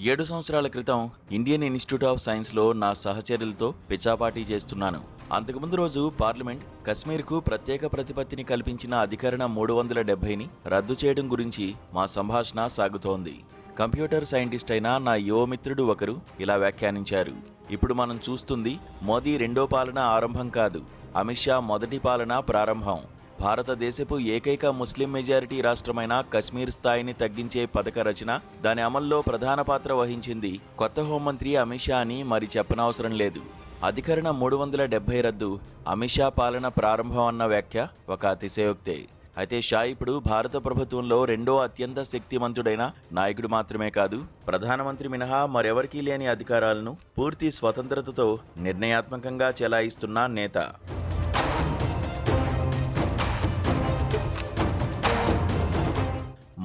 7 సంవత్సరాల క్రితం Indian institute of సైన్స్లో నా సహచరులతో పిచ్చాపాటీ చేస్తున్నాను. అంతకుముందు రోజు పార్లమెంట్ కశ్మీర్కు ప్రత్యేక ప్రతిపత్తిని కల్పించిన అధికరణ 370ని రద్దు చేయడం గురించి మా సంభాషణ సాగుతోంది. కంప్యూటర్ సైంటిస్ట్ అయిన నా యువమిత్రుడు ఒకరు ఇలా వ్యాఖ్యానించారు. ఇప్పుడు మనం చూస్తుంది మోదీ రెండో పాలన ఆరంభం కాదు, అమిత్ షా మొదటి పాలన ప్రారంభం. భారతదేశపు ఏకైక ముస్లిం మెజారిటీ రాష్ట్రమైన కశ్మీర్ స్థాయిని తగ్గించే పథక రచన, దాని అమల్లో ప్రధాన పాత్ర వహించింది కొత్త హోంమంత్రి అమిత్ షా అని మరి చెప్పనవసరం లేదు. అధికరణ 370 రద్దు అమిత్ షా పాలన ప్రారంభం అన్న వ్యాఖ్య ఒక అతిశయోక్తే. అయితే షా ఇప్పుడు భారత ప్రభుత్వంలో రెండో అత్యంత శక్తిమంతుడైన నాయకుడు మాత్రమే కాదు, ప్రధానమంత్రి మినహా మరెవరికీ లేని అధికారాలను పూర్తి స్వతంత్రతతో నిర్ణయాత్మకంగా చెలాయిస్తున్న నేత.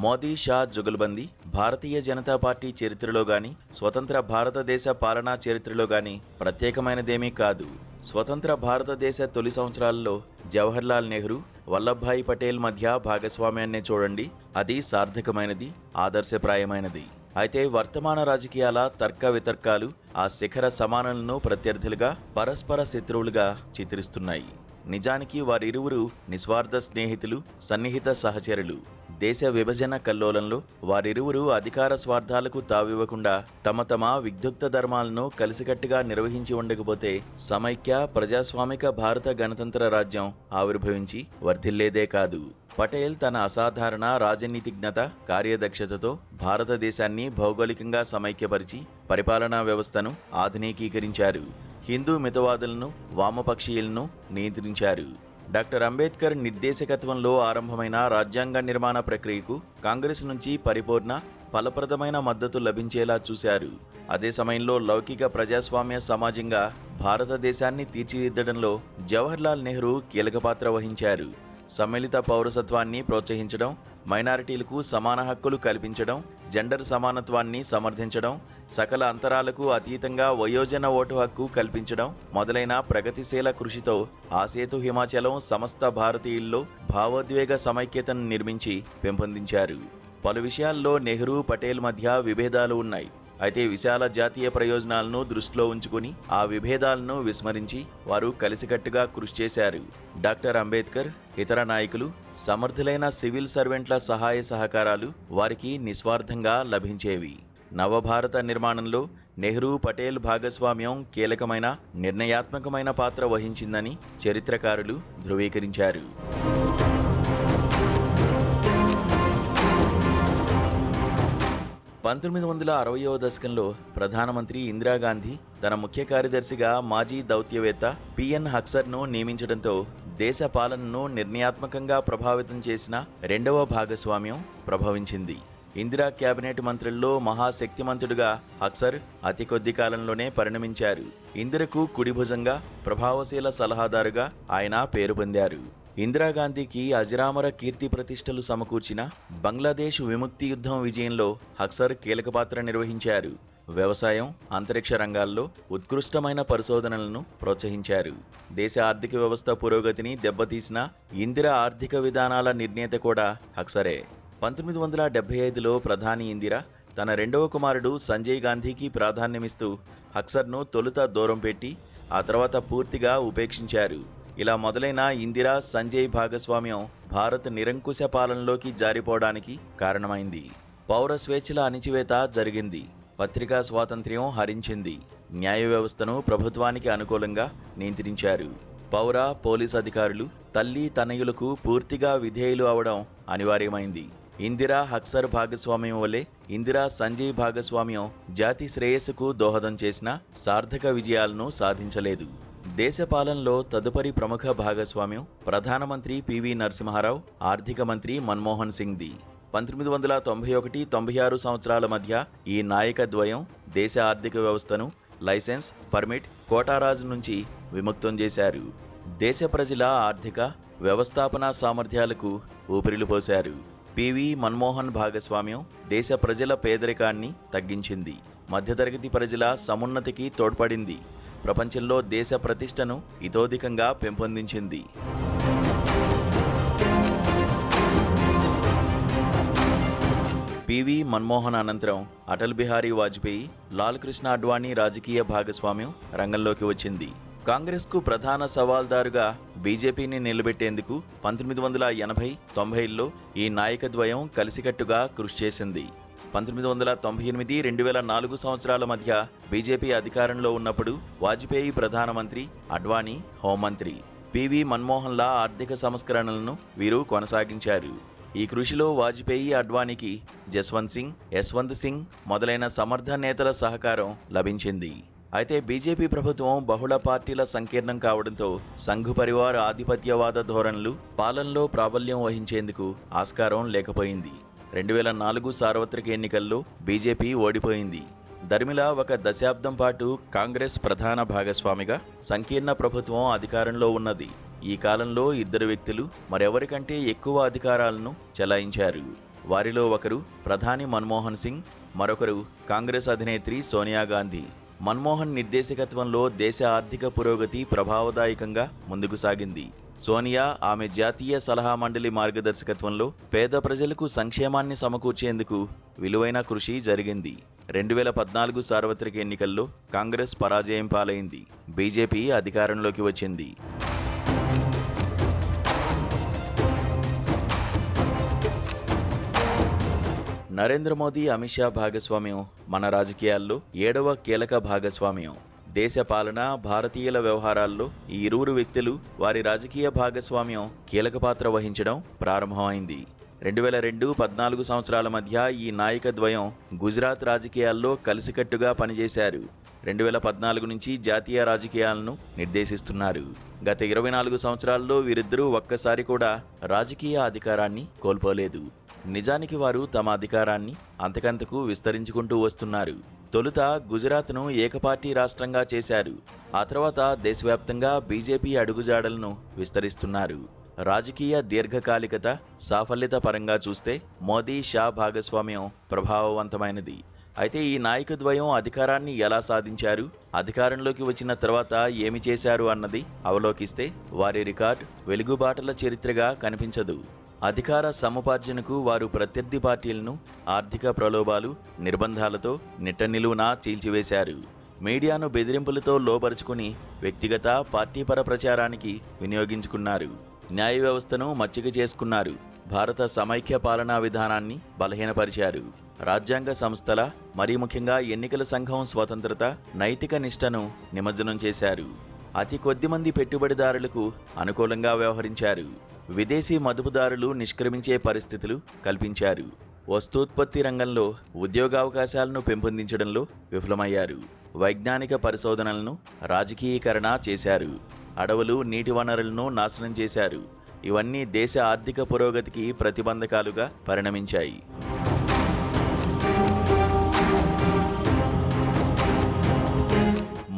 మోదీ షా జుగల్బందీ భారతీయ జనతా పార్టీ చరిత్రలో గాని, స్వతంత్ర భారతదేశ పాలనా చరిత్రలో గాని ప్రత్యేకమైనదేమీ కాదు. స్వతంత్ర భారతదేశ తొలి సంవత్సరాల్లో జవహర్లాల్ నెహ్రూ, వల్లభాయ్ పటేల్ మధ్య భాగస్వామ్యాన్నే చూడండి. అది సార్థకమైనది, ఆదర్శప్రాయమైనది. అయితే వర్తమాన రాజకీయాల తర్క వితర్కాలు ఆ శిఖర సమానులను ప్రత్యర్థులుగా, పరస్పర శత్రువులుగా చిత్రిస్తున్నాయి. నిజానికి వారిరువురు నిస్వార్థ స్నేహితులు, సన్నిహిత సహచరులు. దేశ విభజన కల్లోలంలో వారిరువురు అధికార స్వార్థాలకు తావివ్వకుండా తమ తమ విద్యుక్త ధర్మాలను కలిసికట్టుగా నిర్వహించి ఉండకపోతే సమైక్య ప్రజాస్వామిక భారత గణతంత్ర రాజ్యం ఆవిర్భవించి వర్ధిల్లేదే కాదు. పటేల్ తన అసాధారణ రాజనీతిజ్ఞత, కార్యదక్షతతో భారతదేశాన్ని భౌగోళికంగా సమైక్యపరిచి పరిపాలనా వ్యవస్థను ఆధునికీకరించారు. హిందూ మితవాదులను, వామపక్షీయులను నియంత్రించారు. డాక్టర్ అంబేద్కర్ నిర్దేశకత్వంలో ఆరంభమైన రాజ్యాంగ నిర్మాణ ప్రక్రియకు కాంగ్రెస్ నుంచి పరిపూర్ణ, ఫలప్రదమైన మద్దతు లభించేలా చూశారు. అదే సమయంలో లౌకిక ప్రజాస్వామ్య సమాజంగా భారతదేశాన్ని తీర్చిదిద్దడంలో జవహర్లాల్ నెహ్రూ కీలక పాత్ర వహించారు. సమ్మిళిత పౌరసత్వాన్ని ప్రోత్సహించడం, మైనారిటీలకు సమాన హక్కులు కల్పించడం, జెండర్ సమానత్వాన్ని సమర్థించడం, సకల అంతరాలకు అతీతంగా వయోజన ఓటు హక్కు కల్పించడం మొదలైన ప్రగతిశీల కృషితో ఆ సేతు హిమాచలం సమస్త భారతీయుల్లో భావోద్వేగ సమైక్యతను నిర్మించి పెంపొందించారు. పలు విషయాల్లో నెహ్రూ, పటేల్ మధ్య విభేదాలు ఉన్నాయి. అయితే విశాల జాతీయ ప్రయోజనాలను దృష్టిలో ఉంచుకుని ఆ విభేదాలను విస్మరించి వారు కలిసికట్టుగా కృషి చేశారు. డాక్టర్ అంబేద్కర్, ఇతర నాయకులు, సమర్థులైన సివిల్ సర్వెంట్ల సహాయ సహకారాలు వారికి నిస్వార్థంగా లభించేవి. నవభారత నిర్మాణంలో నెహ్రూ, పటేల్ భాగస్వామ్యం కీలకమైన, నిర్ణయాత్మకమైన పాత్ర వహించిందని చరిత్రకారులు ధృవీకరించారు. 1960వ దశకంలో ప్రధానమంత్రి ఇందిరాగాంధీ తన ముఖ్య కార్యదర్శిగా మాజీ దౌత్యవేత్త పిఎన్ హక్సర్ను నియమించడంతో దేశ పాలనను నిర్ణయాత్మకంగా ప్రభావితం చేసిన రెండవ భాగస్వామ్యం ప్రభవించింది. ఇందిరా కేబినెట్ మంత్రుల్లో మహాశక్తిమంతుడుగా హక్సర్ అతి కొద్ది కాలంలోనే పరిణమించారు. ఇందిరకు కుడిభుజంగా, ప్రభావశీల సలహాదారుగా ఆయన పేరు పొందారు. ఇందిరాగాంధీకి అజరామర కీర్తి ప్రతిష్టలు సమకూర్చిన బంగ్లాదేశ్ విముక్తి యుద్ధం విజయంలో హక్సర్ కీలక పాత్ర నిర్వహించారు. వ్యవసాయం, అంతరిక్ష రంగాల్లో ఉత్కృష్టమైన పరిశోధనలను ప్రోత్సహించారు. దేశ ఆర్థిక వ్యవస్థ పురోగతిని దెబ్బతీసిన ఇందిరా ఆర్థిక విధానాల నిర్ణేత కూడా హక్సరే. 1975లో ప్రధాని ఇందిరా తన రెండవ కుమారుడు సంజయ్ గాంధీకి ప్రాధాన్యమిస్తూ హక్సర్ను తొలుత దూరం పెట్టి ఆ తర్వాత పూర్తిగా ఉపేక్షించారు. ఇలా మొదలైన ఇందిరా, సంజయ్ భాగస్వామ్యం భారత్ నిరంకుశ పాలనలోకి జారిపోవడానికి కారణమైంది. పౌర స్వేచ్ఛల అణిచివేత జరిగింది. పత్రికా స్వాతంత్ర్యం హరించింది. న్యాయ వ్యవస్థను ప్రభుత్వానికి అనుకూలంగా నియంత్రించారు. పౌర, పోలీస్ అధికారులు తల్లి, తనయులకు పూర్తిగా విధేయులు అవడం అనివార్యమైంది. ఇందిరా, హక్సర్ భాగస్వామ్యం వల్లే ఇందిరా, సంజయ్ భాగస్వామ్యం జాతి శ్రేయస్సుకు దోహదం చేసిన సార్థక విజయాలను సాధించలేదు. దేశ పాలనలో తదుపరి ప్రముఖ భాగస్వామ్యం ప్రధానమంత్రి పివి నరసింహారావు, ఆర్థిక మంత్రి మన్మోహన్ సింగ్ది. 1991-96 సంవత్సరాల మధ్య ఈ నాయక ద్వయం దేశ ఆర్థిక వ్యవస్థను లైసెన్స్, పర్మిట్, కోటారాజు నుంచి విముక్తం చేశారు. దేశ ప్రజల ఆర్థిక, వ్యవస్థాపనా సామర్థ్యాలకు ఊపిరిలు పోశారు. పివి, మన్మోహన్ భాగస్వామ్యం దేశ ప్రజల పేదరికాన్ని తగ్గించింది. మధ్యతరగతి ప్రజల సమున్నతికి తోడ్పడింది. ప్రపంచంలో దేశ ప్రతిష్టను ఇతోధికంగా పెంపొందించింది. పివి మన్మోహన్ అనంతరం అటల్ బిహారీ వాజ్పేయి, లాల్ కృష్ణ అడ్వాణీ రాజకీయ భాగస్వామ్యం రంగంలోకి వచ్చింది. కాంగ్రెస్కు ప్రధాన సవాల్దారుగా బీజేపీని నిలబెట్టేందుకు 1980-90ల్లో ఈ నాయకద్వయం కలిసికట్టుగా కృషి చేసింది. 1998-2004 సంవత్సరాల మధ్య బీజేపీ అధికారంలో ఉన్నప్పుడు వాజ్పేయి ప్రధానమంత్రి, అడ్వాణీ హోంమంత్రి. పివి మన్మోహన్ల ఆర్థిక సంస్కరణలను వీరు కొనసాగించారు. ఈ కృషిలో వాజ్పేయి, అడ్వాణీకి జస్వంత్ సింగ్, యశ్వంత్ సింగ్ మొదలైన సమర్థ నేతల సహకారం లభించింది. అయితే బీజేపీ ప్రభుత్వం బహుళ పార్టీల సంకీర్ణం కావడంతో సంఘ్ పరివార్ ఆధిపత్యవాద ధోరణులు పాలనలో ప్రాబల్యం వహించేందుకు ఆస్కారం లేకపోయింది. 2004 సార్వత్రిక ఎన్నికల్లో బీజేపీ ఓడిపోయింది. దరిమిలా ఒక దశాబ్దం పాటు కాంగ్రెస్ ప్రధాన భాగస్వామిగా సంకీర్ణ ప్రభుత్వం అధికారంలో ఉన్నది. ఈ కాలంలో ఇద్దరు వ్యక్తులు మరెవరికంటే ఎక్కువ అధికారాలను చెలాయించారు. వారిలో ఒకరు ప్రధాని మన్మోహన్ సింగ్, మరొకరు కాంగ్రెస్ అధినేత్రి సోనియా గాంధీ. మన్మోహన్ నిర్దేశకత్వంలో దేశ ఆర్థిక పురోగతి ప్రభావదాయకంగా ముందుకు సాగింది. సోనియా ఆమె జాతీయ సలహా మండలి మార్గదర్శకత్వంలో పేద ప్రజలకు సంక్షేమాన్ని సమకూర్చేందుకు విలువైన కృషి జరిగింది. 2014 సార్వత్రిక ఎన్నికల్లో కాంగ్రెస్ పరాజయం పాలైంది. బీజేపీ అధికారంలోకి వచ్చింది. నరేంద్ర మోదీ, అమిత్ షా భాగస్వామ్యం మన రాజకీయాల్లో 7వ కీలక భాగస్వామ్యం. దేశ పాలన, భారతీయుల వ్యవహారాల్లో ఈ ఇరువురు వ్యక్తులు వారి రాజకీయ భాగస్వామ్యం కీలక పాత్ర వహించడం ప్రారంభమైంది. 2002-14 సంవత్సరాల మధ్య ఈ నాయకద్వయం గుజరాత్ రాజకీయాల్లో కలిసికట్టుగా పనిచేశారు. 2014 నుంచి జాతీయ రాజకీయాలను నిర్దేశిస్తున్నారు. గత 24 సంవత్సరాల్లో వీరిద్దరూ ఒక్కసారి కూడా రాజకీయ అధికారాన్ని కోల్పోలేదు. నిజానికి వారు తమ అధికారాన్ని అంతకంతకు విస్తరించుకుంటూ వస్తున్నారు. తొలుత గుజరాత్ను ఏకపార్టీ రాష్ట్రంగా చేశారు. ఆ తర్వాత దేశవ్యాప్తంగా బీజేపీ అడుగుజాడలను విస్తరిస్తున్నారు. రాజకీయ దీర్ఘకాలికత, సాఫల్యత పరంగా చూస్తే మోదీ, షా భాగస్వామ్యం ప్రభావవంతమైనది. అయితే ఈ నాయకద్వయం అధికారాన్ని ఎలా సాధించారు, అధికారంలోకి వచ్చిన తర్వాత ఏమి చేశారు అన్నది అవలోకిస్తే వారి రికార్డ్ వెలుగుబాటల చరిత్రగా కనిపించదు. అధికార సముపార్జనకు వారు ప్రత్యర్థి పార్టీలను ఆర్థిక ప్రలోభాలు, నిర్బంధాలతో నిట్టనిలువునా చీల్చివేశారు. మీడియాను బెదిరింపులతో లోపరుచుకుని వ్యక్తిగత, పార్టీపర ప్రచారానికి వినియోగించుకున్నారు. న్యాయ వ్యవస్థను మచ్చిక చేసుకున్నారు. భారత సమైక్య పాలనా విధానాన్ని బలహీనపరిచారు. రాజ్యాంగ సంస్థల, మరీ ముఖ్యంగా ఎన్నికల సంఘం స్వతంత్రత, నైతిక నిష్టను నిమజ్జనం చేశారు. అతి కొద్ది మంది పెట్టుబడిదారులకు అనుకూలంగా వ్యవహరించారు. విదేశీ మదుపుదారులు నిష్క్రమించే పరిస్థితులు కల్పించారు. వస్తూత్పత్తి రంగంలో ఉద్యోగావకాశాలను పెంపొందించడంలో విఫలమయ్యారు. వైజ్ఞానిక పరిశోధనలను రాజకీయీకరణ చేశారు. అడవులు, నీటి వనరులను నాశనం చేశారు. ఇవన్నీ దేశ ఆర్థిక పురోగతికి ప్రతిబంధకాలుగా పరిణమించాయి.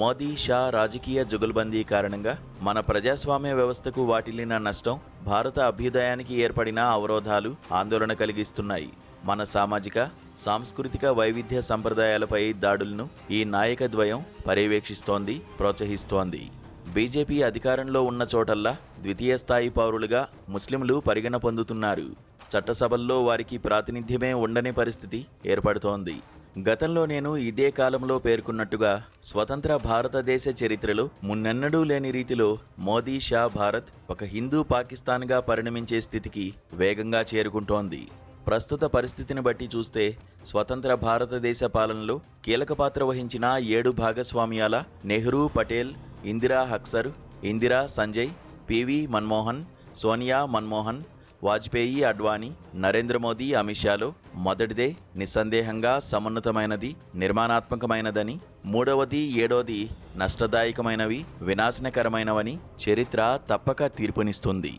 మోదీ, షా రాజకీయ జుగల్బందీ కారణంగా మన ప్రజాస్వామ్య వ్యవస్థకు వాటిల్లిన నష్టం, భారత అభ్యుదయానికి ఏర్పడిన అవరోధాలు ఆందోళన కలిగిస్తున్నాయి. మన సామాజిక, సాంస్కృతిక వైవిధ్య సంప్రదాయాలపై దాడులను ఈ నాయకద్వయం పర్యవేక్షిస్తోంది, ప్రోత్సహిస్తోంది. బీజేపీ అధికారంలో ఉన్న చోటల్లా ద్వితీయ స్థాయి పౌరులుగా ముస్లింలు పరిగణ పొందుతున్నారు. చట్టసభల్లో వారికి ప్రాతినిధ్యమే ఉండని పరిస్థితి ఏర్పడుతోంది. గతంలో నేను ఇదే కాలంలో పేర్కొన్నట్టుగా స్వతంత్ర భారతదేశ చరిత్రలో మున్నెన్నడూ లేని రీతిలో మోదీ, షా భారత్ ఒక హిందూ పాకిస్తాన్గా పరిణమించే స్థితికి వేగంగా చేరుకుంటోంది. ప్రస్తుత పరిస్థితిని బట్టి చూస్తే స్వతంత్ర భారతదేశ పాలనలో కీలక పాత్ర వహించిన 7 భాగస్వామ్యాల నెహ్రూ, పటేల్, ఇందిరా హక్సర్, ఇందిరా సంజయ్, పివి మన్మోహన్, సోనియా మన్మోహన్, వాజ్పేయి, అడ్వాణీ, నరేంద్ర మోదీ, అమిత్ షాలో మొదటిదే నిస్సందేహంగా సమున్నతమైనది, నిర్మాణాత్మకమైనదని, మూడవది, ఏడోది నష్టదాయకమైనవి, వినాశనకరమైనవని చరిత్ర తప్పక తీర్పునిస్తుంది.